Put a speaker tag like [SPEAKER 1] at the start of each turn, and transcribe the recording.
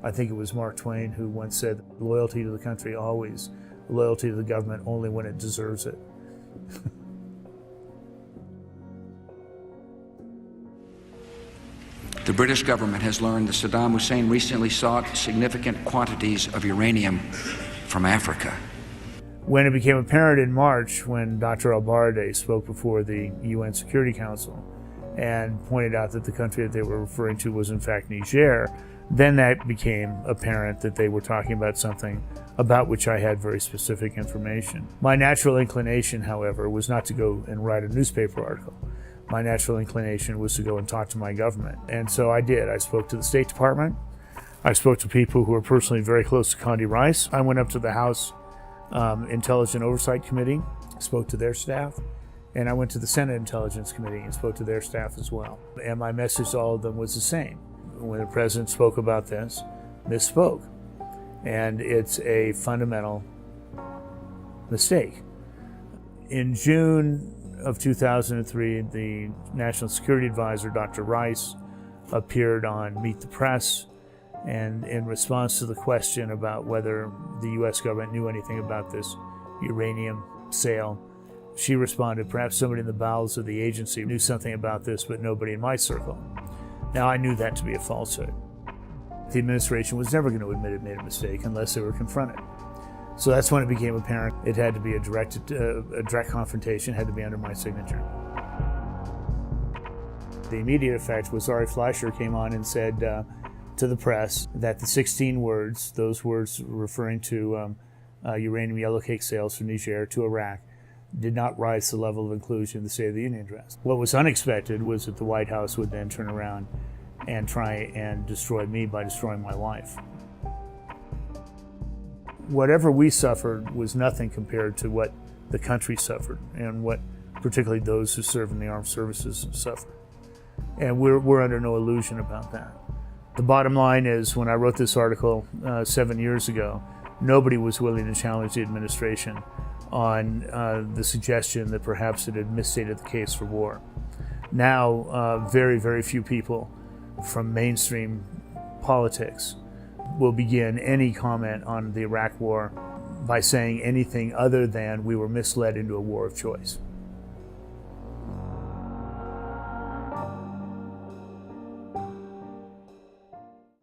[SPEAKER 1] I think it was Mark Twain who once said, loyalty to the country always, loyalty to the government only when it deserves it.
[SPEAKER 2] The British government has learned that Saddam Hussein recently sought significant quantities of uranium from Africa.
[SPEAKER 1] When it became apparent in March, when Dr. al-Baradei spoke before the UN Security Council and pointed out that the country that they were referring to was in fact Niger, then that became apparent that they were talking about something about which I had very specific information. My natural inclination, however, was not to go and write a newspaper article. My natural inclination was to go and talk to my government. And so I did. I spoke to the State Department. I spoke to people who were personally very close to Condi Rice. I went up to the House Intelligence Oversight Committee, spoke to their staff, and I went to the Senate Intelligence Committee and spoke to their staff as well. And my message to all of them was the same. When the president spoke about this, misspoke. And it's a fundamental mistake. In June of 2003, the National Security Advisor, Dr. Rice, appeared on Meet the Press, and in response to the question about whether the U.S. government knew anything about this uranium sale, she responded, perhaps somebody in the bowels of the agency knew something about this, but nobody in my circle. Now, I knew that to be a falsehood. The administration was never going to admit it made a mistake unless they were confronted. So that's when it became apparent it had to be a direct confrontation, had to be under my signature. The immediate effect was Ari Fleischer came on and said to the press that the 16 words, those words referring to uranium yellowcake sales from Niger to Iraq, did not rise to the level of inclusion in the State of the Union address. What was unexpected was that the White House would then turn around and try and destroy me by destroying my life. Whatever we suffered was nothing compared to what the country suffered and what particularly those who serve in the armed services suffered. And we're under no illusion about that. The bottom line is, when I wrote this article 7 years ago, nobody was willing to challenge the administration on the suggestion that perhaps it had misstated the case for war. Now, very, very few people from mainstream politics will begin any comment on the Iraq War by saying anything other than we were misled into a war of choice.